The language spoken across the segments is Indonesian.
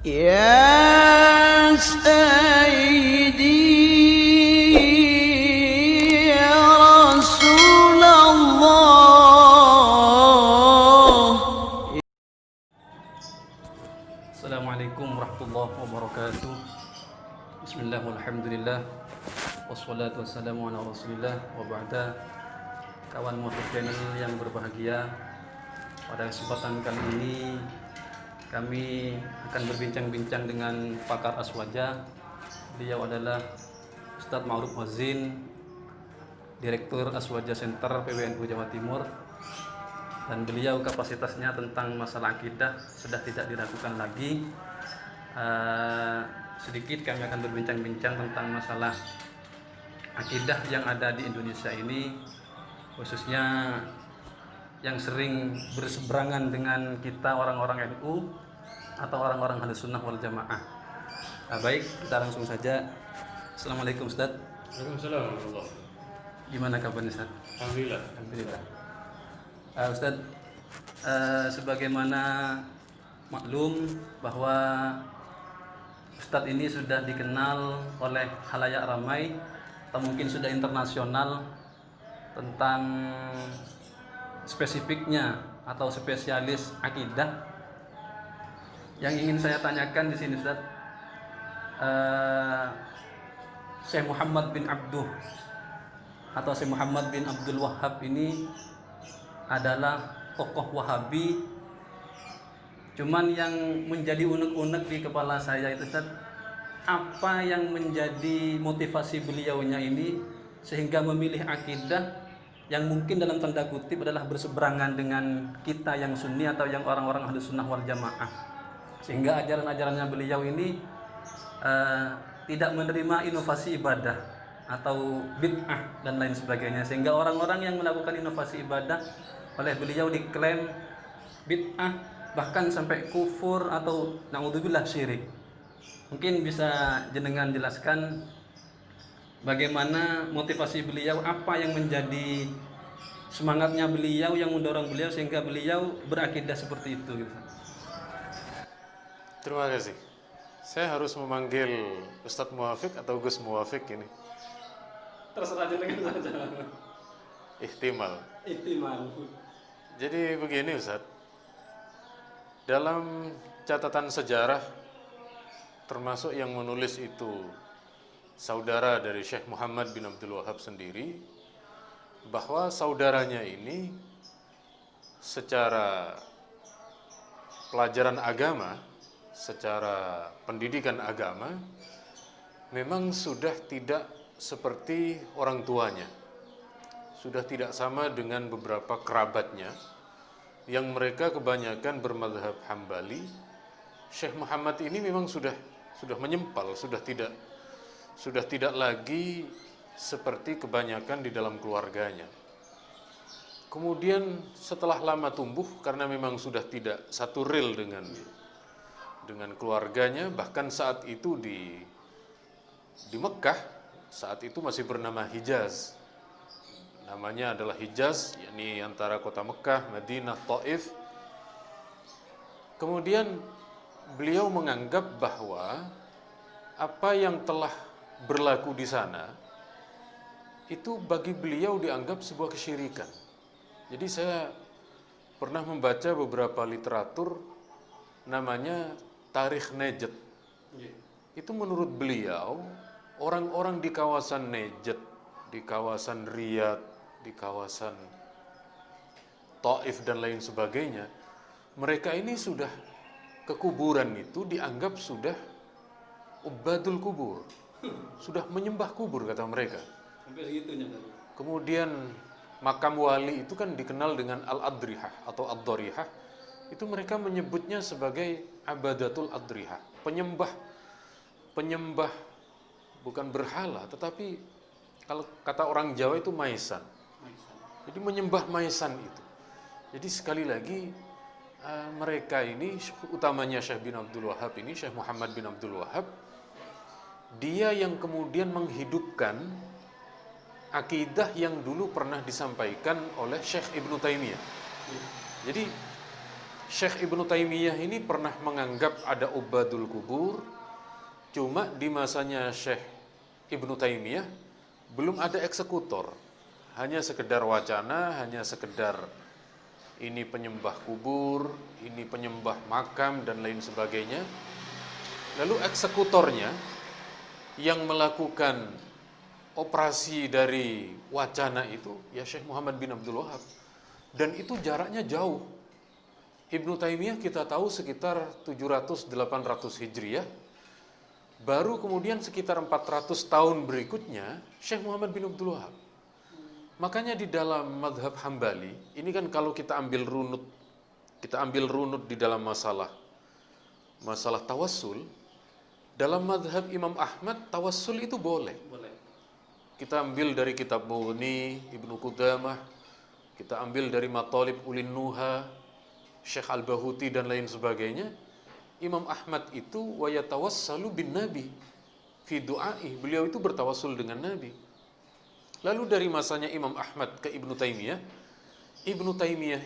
يا سيدي يا رسول الله. Assalamualaikum warahmatullahi wabarakatuh. Bismillah walhamdulillah wassalatu wassalamu ala rasulillah wa ba'da. Kawan Muafik Channel yang berbahagia, pada kesempatan kali ini kami akan berbincang-bincang dengan pakar aswaja. Beliau adalah Ustadz Ma'ruf Wazin, Direktur Aswaja Center PWNU Jawa Timur, dan beliau kapasitasnya tentang masalah akidah sudah tidak diragukan lagi. Sedikit kami akan berbincang-bincang tentang masalah akidah yang ada di Indonesia ini, khususnya yang sering berseberangan dengan kita orang-orang NU atau orang-orang Ahlus Sunnah wal Jamaah. Baik, kita langsung saja. Assalamualaikum Ustadz. Waalaikumsalam warahmatullahi. Gimana kabarnya Ustadz? Alhamdulillah. Alhamdulillah. Ustadz, sebagaimana maklum bahwa Ustadz ini sudah dikenal oleh khalayak ramai atau mungkin sudah internasional tentang spesifiknya atau spesialis akidah. Yang ingin saya tanyakan di sini Ustadz, Syekh Muhammad bin Abduh atau Syekh Muhammad bin Abdul Wahhab ini adalah tokoh Wahabi. Cuman yang menjadi unek-unek di kepala saya itu Ustaz, apa yang menjadi motivasi beliaunya ini sehingga memilih akidah yang mungkin dalam tanda kutip adalah berseberangan dengan kita yang Sunni atau yang orang-orang Ahlus Sunnah wal Jamaah, sehingga ajaran-ajarannya beliau ini tidak menerima inovasi ibadah atau bid'ah dan lain sebagainya, sehingga orang-orang yang melakukan inovasi ibadah oleh beliau diklaim bid'ah, bahkan sampai kufur atau naudzubillah syirik. Mungkin bisa jenengan jelaskan bagaimana motivasi beliau, apa yang menjadi semangatnya beliau yang mendorong beliau sehingga beliau berakidah seperti itu gitu. Terima kasih. Saya harus memanggil Ustadz Muafik atau Gus Muafik ini. Terserah jenengan saja. Ihtimal. Ihtimal. Jadi begini Ustadz, dalam catatan sejarah termasuk yang menulis itu saudara dari Syekh Muhammad bin Abdul Wahhab sendiri, bahwa saudaranya ini secara pelajaran agama, secara pendidikan agama, memang sudah tidak seperti orang tuanya, sudah tidak sama dengan beberapa kerabatnya yang mereka kebanyakan bermadhab Hambali. Syekh Muhammad ini memang sudah menyempal, sudah tidak lagi seperti kebanyakan di dalam keluarganya. Kemudian setelah lama tumbuh, karena memang sudah tidak satu ril dengan keluarganya, bahkan saat itu di Mekah, saat itu masih bernama Hijaz. Namanya adalah Hijaz, yakni antara kota Mekah, Madinah, Taif. Kemudian beliau menganggap bahwa apa yang telah berlaku di sana itu bagi beliau dianggap sebuah kesyirikan. Jadi saya pernah membaca beberapa literatur namanya Tarikh Najd. Itu menurut beliau, orang-orang di kawasan Najd, di kawasan Riyadh, di kawasan Taif dan lain sebagainya, mereka ini sudah kekuburan itu dianggap sudah ubadul kubur, sudah menyembah kubur kata mereka. Sampai segitunya tadi. Kemudian makam wali itu kan dikenal dengan al-adrihah atau ad-darihah. Itu mereka menyebutnya sebagai abadatul adrihah, penyembah bukan berhala, tetapi kalau kata orang Jawa itu maisan. Jadi menyembah maisan itu. Jadi sekali lagi mereka ini, utamanya Syekh bin Abdul Wahhab ini, Syekh Muhammad bin Abdul Wahhab, dia yang kemudian menghidupkan akidah yang dulu pernah disampaikan oleh Syekh Ibnu Taimiyah. Jadi Syekh Ibnu Taimiyah ini pernah menganggap ada ubadul kubur, cuma di masanya Syekh Ibnu Taimiyah belum ada eksekutor. Hanya sekedar wacana, hanya sekedar ini penyembah kubur, ini penyembah makam dan lain sebagainya. Lalu eksekutornya yang melakukan operasi dari wacana itu ya Syekh Muhammad bin Abdul Wahhab, dan itu jaraknya jauh. Ibnu Taimiyah kita tahu sekitar 700-800 Hijriyah. Baru kemudian sekitar 400 tahun berikutnya Syekh Muhammad bin Abdul Wahhab. Makanya di dalam madhab Hambali, ini kan kalau kita ambil runut di dalam masalah tawassul, dalam madhab Imam Ahmad tawassul itu boleh. Kita ambil dari kitab Mughni, Ibnu Qudamah, kita ambil dari Matalib Ulin Nuha, Syekh Al-Bahuti dan lain sebagainya. Imam Ahmad itu wa yatawassalu bin Nabi fi du'ai, beliau itu bertawassul dengan Nabi. Lalu dari masanya Imam Ahmad ke Ibnu Taimiyah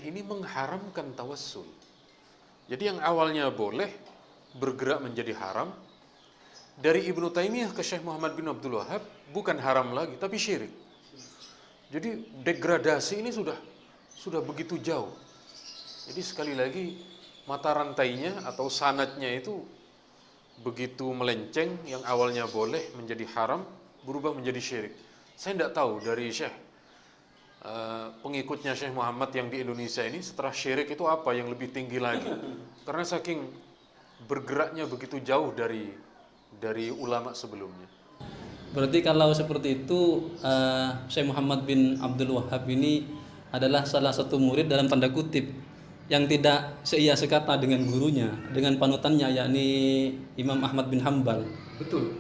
ini mengharamkan tawassul. Jadi yang awalnya boleh bergerak menjadi haram. Dari Ibnu Taimiyah ke Syekh Muhammad bin Abdul Wahhab bukan haram lagi tapi syirik. Jadi degradasi ini sudah begitu jauh. Jadi sekali lagi mata rantainya atau sanadnya itu begitu melenceng, yang awalnya boleh menjadi haram berubah menjadi syirik. Saya tidak tahu dari pengikutnya Syekh Muhammad yang di Indonesia ini setelah syirik itu apa yang lebih tinggi lagi. Karena saking bergeraknya begitu jauh dari ulama sebelumnya. Berarti kalau seperti itu Syekh Muhammad bin Abdul Wahhab ini adalah salah satu murid dalam tanda kutip yang tidak seia sekata dengan gurunya, dengan panutannya, yakni Imam Ahmad bin Hambal. Betul.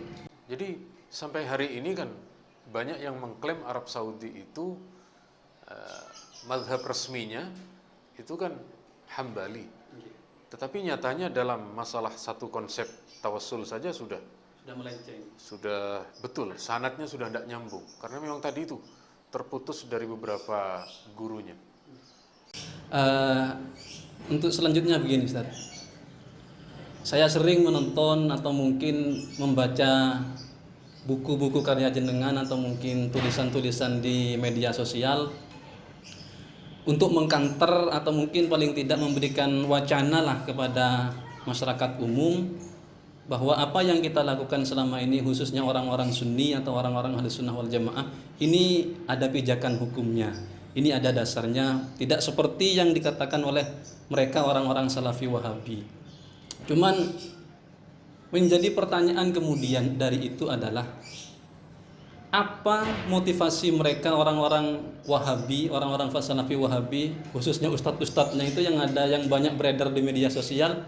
Jadi sampai hari ini kan banyak yang mengklaim Arab Saudi itu mazhab resminya itu kan Hambali. Tetapi nyatanya dalam masalah satu konsep tawassul saja sudah melenceng. Sudah betul, sanadnya sudah tidak nyambung. Karena memang tadi itu terputus dari beberapa gurunya. Untuk selanjutnya begini Ustaz, saya sering menonton atau mungkin membaca buku-buku karya jenengan atau mungkin tulisan-tulisan di media sosial untuk mengkanter atau mungkin paling tidak memberikan wacana lah kepada masyarakat umum bahwa apa yang kita lakukan selama ini, khususnya orang-orang Sunni atau orang-orang Ahlus Sunnah wal Jamaah, ini ada pijakan hukumnya, ini ada dasarnya, tidak seperti yang dikatakan oleh mereka orang-orang Salafi Wahabi. Cuman menjadi pertanyaan kemudian dari itu adalah apa motivasi mereka orang-orang Wahabi, orang-orang Salafi Wahabi, khususnya ustadz-ustadznya itu yang banyak beredar di media sosial,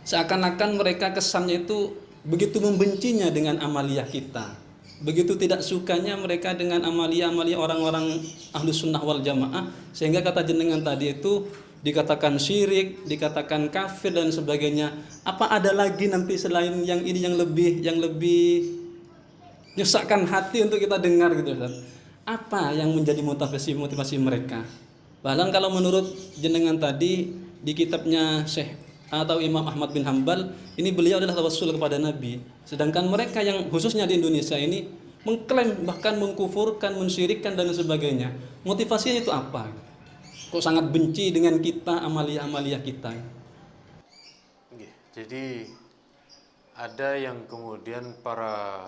seakan-akan mereka kesannya itu begitu membencinya dengan amaliyah kita, begitu tidak sukanya mereka dengan amaliyah-amaliyah orang-orang Ahlus Sunnah wal Jamaah, sehingga kata jenengan tadi itu dikatakan syirik, dikatakan kafir dan sebagainya. Apa ada lagi nanti selain yang ini yang lebih nyesakkan hati untuk kita dengar gitu Ustaz? Apa yang menjadi motivasi mereka? Bahkan kalau menurut jenengan tadi di kitabnya Syekh atau Imam Ahmad bin Hambal, ini beliau adalah tawassul kepada Nabi. Sedangkan mereka yang khususnya di Indonesia ini mengklaim, bahkan mengkufurkan, mensyirikkan dan sebagainya. Motivasinya itu apa? Kok sangat benci dengan kita, amaliyah-amaliyah kita? Jadi ada yang kemudian para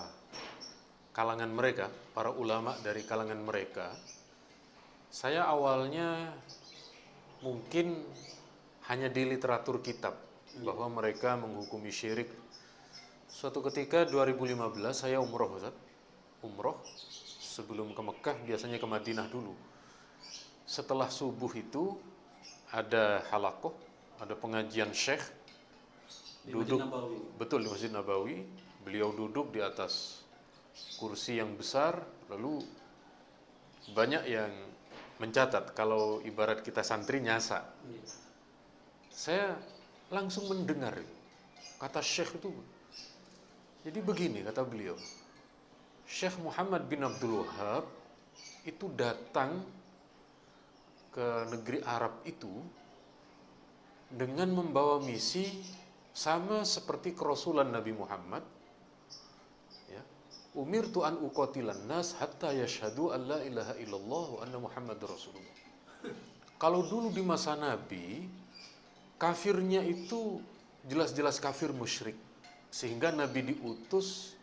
kalangan mereka, para ulama dari kalangan mereka, saya awalnya mungkin hanya di literatur kitab bahwa mereka menghukumi syirik. Suatu ketika 2015 saya umroh Ustaz. Umroh sebelum ke Mekah biasanya ke Madinah dulu. Setelah subuh itu ada halaqah, ada pengajian syekh duduk betul di Masjid Nabawi. Beliau duduk di atas kursi yang besar, lalu banyak yang mencatat. Kalau ibarat kita santri nyasa. Saya langsung mendengar kata syekh itu. Jadi begini kata beliau, Syekh Muhammad bin Abdul Wahhab itu datang ke negeri Arab itu dengan membawa misi sama seperti kerasulan Nabi Muhammad. Ya. Umirtu an uqatilan nas hatta yashhadu an la ilaha illallah wa anna Muhammadur Rasulullah. Kalau dulu di masa Nabi, kafirnya itu jelas-jelas kafir musyrik. Sehingga Nabi diutus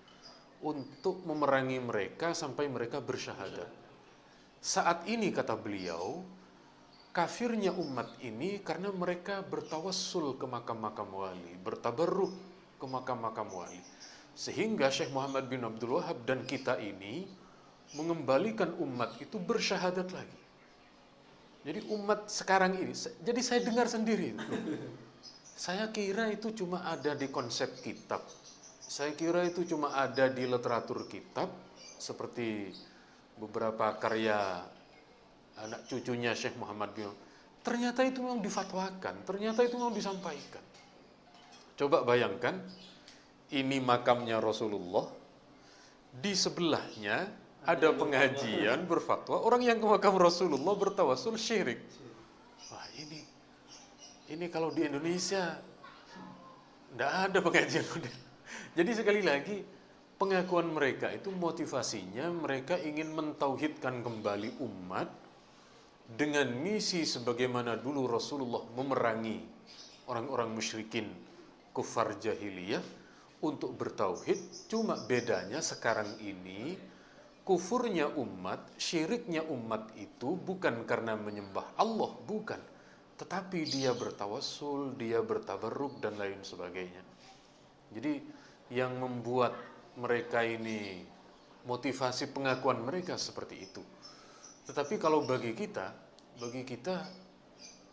untuk memerangi mereka sampai mereka bersyahadat. Saat ini kata beliau, kafirnya umat ini karena mereka bertawassul ke makam-makam wali, bertabarruk ke makam-makam wali. Sehingga Syekh Muhammad bin Abdul Wahhab dan kita ini mengembalikan umat itu bersyahadat lagi. Jadi umat sekarang ini, jadi saya dengar sendiri itu. Saya kira itu cuma ada di konsep kitab. Saya kira itu cuma ada di literatur kitab, seperti beberapa karya anak cucunya Syekh Muhammad bin. Ternyata itu memang difatwakan, ternyata itu memang disampaikan. Coba bayangkan, ini makamnya Rasulullah, di sebelahnya ada pengajian berfatwa, orang yang ke makam Rasulullah bertawassul syirik. Wah ini kalau di Indonesia tidak ada pengajian model. Jadi sekali lagi, pengakuan mereka itu motivasinya mereka ingin mentauhidkan kembali umat dengan misi sebagaimana dulu Rasulullah memerangi orang-orang musyrikin kufar jahiliyah untuk bertauhid. Cuma bedanya sekarang ini kufurnya umat, syiriknya umat itu bukan karena menyembah Allah, bukan. Tetapi dia bertawassul, dia bertabarruk dan lain sebagainya. Jadi yang membuat mereka ini, motivasi pengakuan mereka seperti itu. Tetapi kalau bagi kita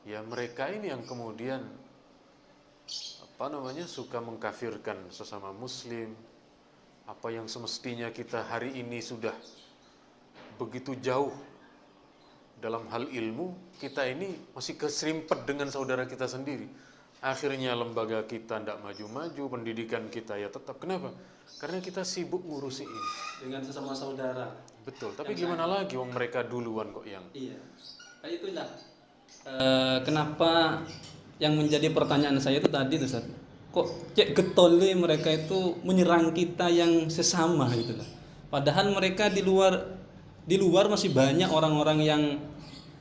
ya mereka ini yang kemudian suka mengkafirkan sesama muslim. Apa yang semestinya kita hari ini sudah begitu jauh dalam hal ilmu, kita ini masih keserimpet dengan saudara kita sendiri. Akhirnya lembaga kita tidak maju-maju, pendidikan kita ya tetap. Kenapa? Karena kita sibuk ngurusi ini. Dengan sesama saudara. Betul, tapi gimana lagi wong mereka duluan kok yang. Iya. Nah, itulah. Kenapa yang menjadi pertanyaan saya itu tadi tuh, Ustaz. Kok cek getole mereka itu menyerang kita yang sesama gitu lah. Padahal mereka di luar masih banyak orang-orang yang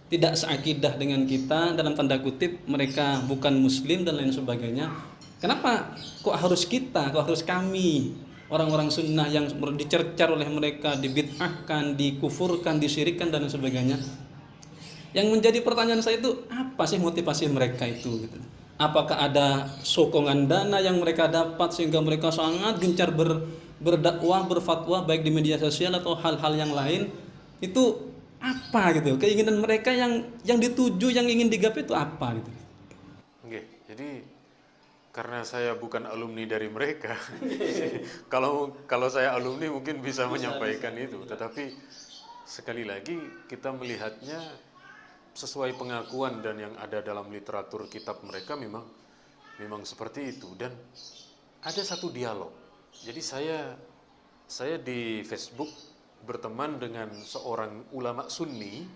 tidak seakidah dengan kita, dalam tanda kutip mereka bukan muslim dan lain sebagainya. Kenapa kok harus kita, kok harus kami orang-orang sunnah yang dicercar oleh mereka, dibid'ahkan, dikufurkan, disyirikkan dan lain sebagainya? Yang menjadi pertanyaan saya itu apa sih motivasi mereka itu gitu. Apakah ada sokongan dana yang mereka dapat sehingga mereka sangat gencar berdakwah, berfatwa baik di media sosial atau hal-hal yang lain? Itu apa gitu? Keinginan mereka yang dituju, yang ingin digapai itu apa gitu? Oke, jadi karena saya bukan alumni dari mereka, kalau saya alumni mungkin bisa menyampaikan itu. Tetapi sekali lagi kita melihatnya sesuai pengakuan dan yang ada dalam literatur kitab mereka memang seperti itu. Dan ada satu dialog. Jadi saya di Facebook berteman dengan seorang ulama sunni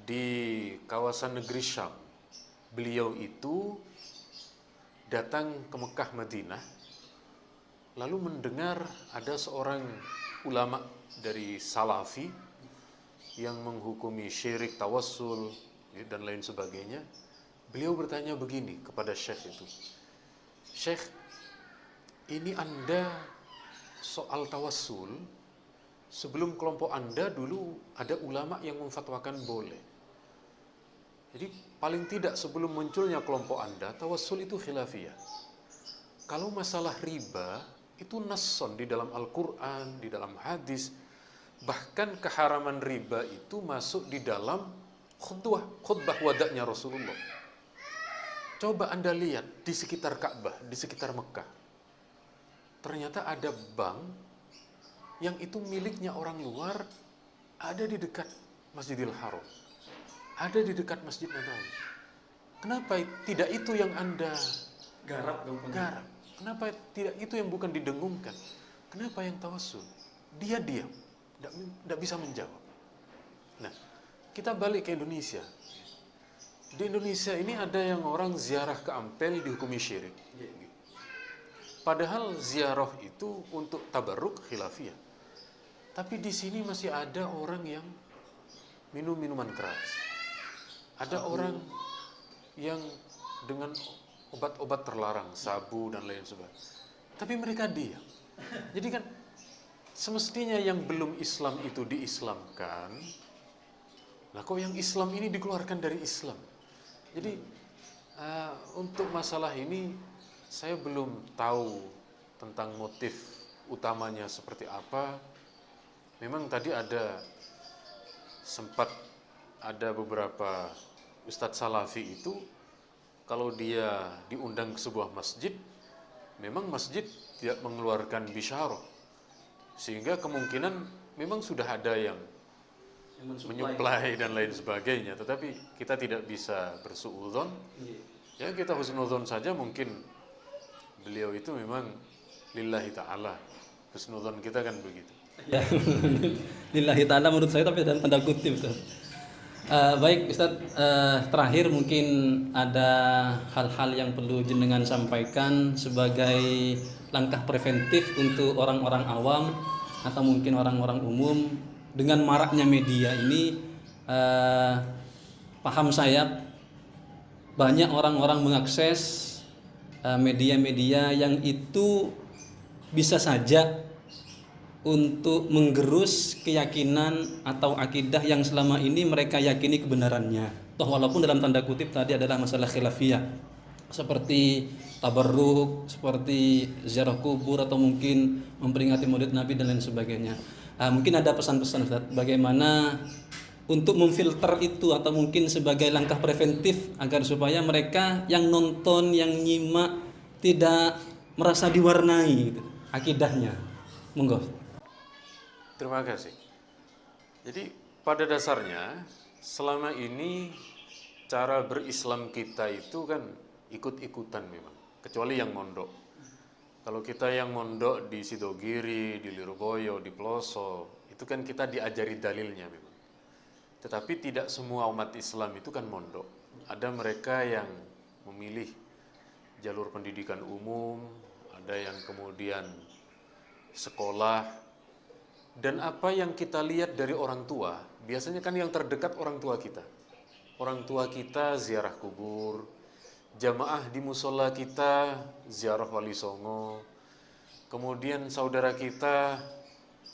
di kawasan negeri Syam. Beliau itu datang ke Mekah Madinah lalu mendengar ada seorang ulama dari Salafi yang menghukumi syirik, tawassul dan lain sebagainya. Beliau bertanya begini kepada Syekh itu, Syekh, ini Anda soal tawassul, sebelum kelompok Anda dulu ada ulama yang memfatwakan boleh. Jadi paling tidak sebelum munculnya kelompok Anda, tawassul itu khilafiyah. Kalau masalah riba, itu nasson di dalam Al-Quran, di dalam hadis. Bahkan keharaman riba itu masuk di dalam khutbah wadaknya Rasulullah. Coba Anda lihat di sekitar Ka'bah, di sekitar Mekah. Ternyata ada bank yang itu miliknya orang luar, ada di dekat Masjidil Haram, ada di dekat Masjid Nabawi. Kenapa tidak itu yang Anda garap? Kenapa tidak itu yang bukan didengungkan? Kenapa yang tawassul? Dia diam, tidak bisa menjawab. Nah, kita balik ke Indonesia. Di Indonesia ini ada yang orang ziarah ke Ampel dihukumi syirik. Padahal ziarah itu untuk tabarruk khilafiyah. Tapi di sini masih ada orang yang minum minuman keras. Ada orang yang dengan obat-obat terlarang, sabu dan lain sebagainya. Tapi mereka diam. Jadi kan semestinya yang belum Islam itu diislamkan. Nah, kok yang Islam ini dikeluarkan dari Islam? Jadi untuk masalah ini saya belum tahu tentang motif utamanya seperti apa. Memang tadi sempat ada beberapa Ustadz Salafi itu kalau dia diundang ke sebuah masjid, memang masjid tidak mengeluarkan bisyarah. Sehingga kemungkinan memang sudah ada yang menyuplai dan lain sebagainya, tetapi kita tidak bisa bersuudzon. Ya kita husnudzon saja, mungkin beliau itu memang lillahi ta'ala. Husnudzon kita kan begitu. Ya, lillahi ta'ala menurut saya, tapi dalam tanda kutip, Ustaz. Baik Ustaz, terakhir mungkin ada hal-hal yang perlu jenengan sampaikan sebagai langkah preventif untuk orang-orang awam atau mungkin orang-orang umum. Dengan maraknya media ini, paham saya banyak orang-orang mengakses media-media yang itu bisa saja untuk menggerus keyakinan atau akidah yang selama ini mereka yakini kebenarannya. Toh walaupun dalam tanda kutip tadi adalah masalah khilafiyah, seperti tabarruk, seperti ziarah kubur, atau mungkin memperingati Maulid Nabi dan lain sebagainya. Mungkin ada pesan-pesan Ustaz, bagaimana untuk memfilter itu, atau mungkin sebagai langkah preventif agar supaya mereka yang nonton, yang nyimak tidak merasa diwarnai gitu, akidahnya. Monggo. Terima kasih. Jadi pada dasarnya selama ini cara berislam kita itu kan ikut-ikutan memang, kecuali yang mondok. Kalau kita yang mondok di Sidogiri, di Lirboyo, di Peloso, itu kan kita diajari dalilnya memang. Tetapi tidak semua umat Islam itu kan mondok. Ada mereka yang memilih jalur pendidikan umum, ada yang kemudian sekolah. Dan apa yang kita lihat dari orang tua, biasanya kan yang terdekat orang tua kita. Orang tua kita ziarah kubur, jamaah di musola kita ziarah Wali Songo, kemudian saudara kita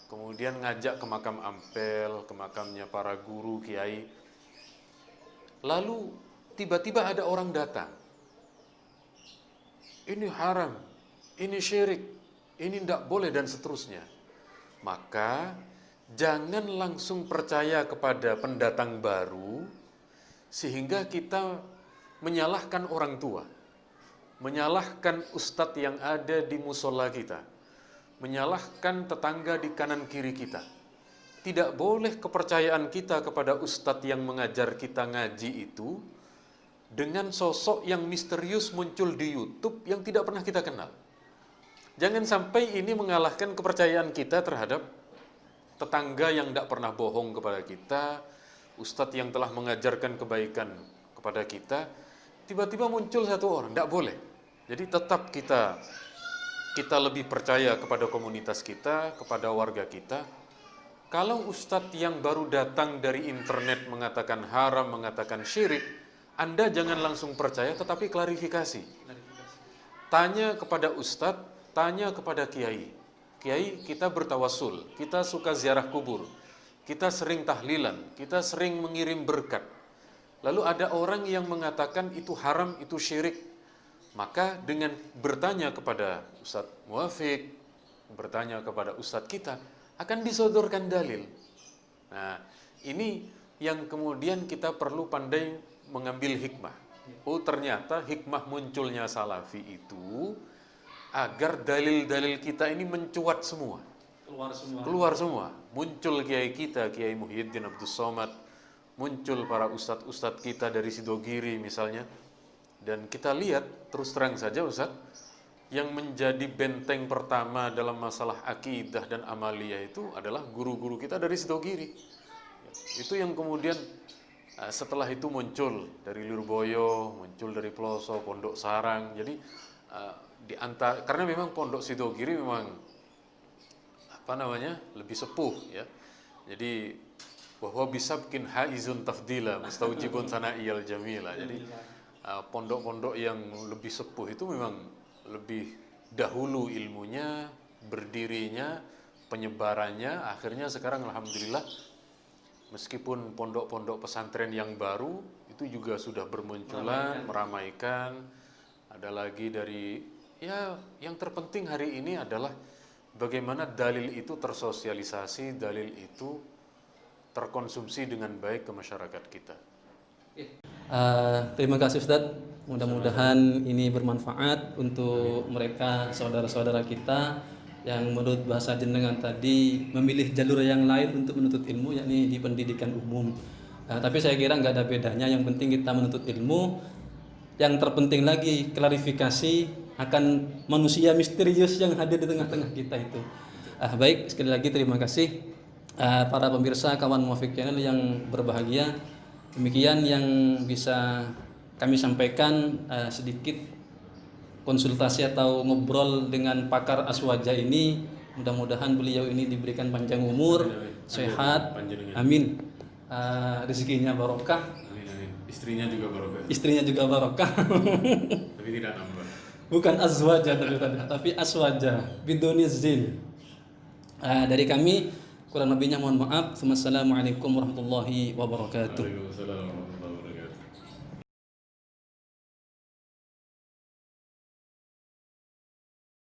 kemudian ngajak ke makam Ampel, ke makamnya para guru, kiai. Lalu tiba-tiba ada orang datang, ini haram, ini syirik, ini tidak boleh, dan seterusnya. Maka jangan langsung percaya kepada pendatang baru sehingga kita menyalahkan orang tua, menyalahkan ustadz yang ada di musola kita, menyalahkan tetangga di kanan kiri kita. Tidak boleh kepercayaan kita kepada ustadz yang mengajar kita ngaji itu dengan sosok yang misterius muncul di YouTube yang tidak pernah kita kenal. Jangan sampai ini mengalahkan kepercayaan kita terhadap tetangga yang tidak pernah bohong kepada kita, ustadz yang telah mengajarkan kebaikan kepada kita. Tiba-tiba muncul satu orang, tidak boleh. Jadi tetap kita lebih percaya kepada komunitas kita, kepada warga kita. Kalau ustadz yang baru datang dari internet mengatakan haram, mengatakan syirik, Anda jangan langsung percaya, tetapi klarifikasi. Tanya kepada ustadz, tanya kepada kiai. Kiai, kita bertawasul, kita suka ziarah kubur, kita sering tahlilan, kita sering mengirim berkat. Lalu ada orang yang mengatakan itu haram, itu syirik. Maka dengan bertanya kepada Ustadz Muwafiq, bertanya kepada Ustadz kita, akan disodorkan dalil. Nah, ini yang kemudian kita perlu pandai mengambil hikmah. Oh, ternyata hikmah munculnya Salafi itu agar dalil-dalil kita ini mencuat semua. Keluar semua. Muncul kiai kita, Kiai Muhyiddin Abdul Somad, muncul para ustadz-ustadz kita dari Sidogiri misalnya. Dan kita lihat, terus terang saja Ustadz, yang menjadi benteng pertama dalam masalah akidah dan amaliyah itu adalah guru-guru kita dari Sidogiri. Itu yang kemudian Setelah itu muncul dari Lirboyo, muncul dari Peloso, Pondok Sarang. Jadi karena memang Pondok Sidogiri memang lebih sepuh ya. Jadi bahwa bisa bikin haizun tafdila mustaujibun sana'iyal jamila. Jadi pondok-pondok yang lebih sepuh itu memang lebih dahulu ilmunya, berdirinya, penyebarannya. Akhirnya sekarang alhamdulillah meskipun pondok-pondok pesantren yang baru itu juga sudah bermunculan, meramaikan. Ada lagi dari yang terpenting hari ini adalah bagaimana dalil itu tersosialisasi, dalil itu terkonsumsi dengan baik ke masyarakat kita. Terima kasih Ustadz. Mudah-mudahan ini bermanfaat untuk mereka saudara-saudara kita yang menurut bahasa jenengan tadi memilih jalur yang lain untuk menuntut ilmu, yakni di pendidikan umum. Tapi saya kira nggak ada bedanya. Yang penting kita menuntut ilmu. Yang terpenting lagi klarifikasi akan manusia misterius yang hadir di tengah-tengah kita itu. Baik, sekali lagi terima kasih para pemirsa kawan Muwafiq Channel yang berbahagia. Demikian yang bisa kami sampaikan, sedikit konsultasi atau ngobrol dengan pakar aswaja ini. Mudah-mudahan beliau ini diberikan panjang umur, sehat, amin. Rezekinya barokah, Amin. Istrinya juga barokah. Istrinya juga barokah. Tapi tidak nambah. Bukan azwaja tapi aswaja biduni zin. Dari kami kurang lebihnya mohon maaf. Wassalamualaikum warahmatullahi wabarakatuh. Waalaikumsalam warahmatullahi wabarakatuh.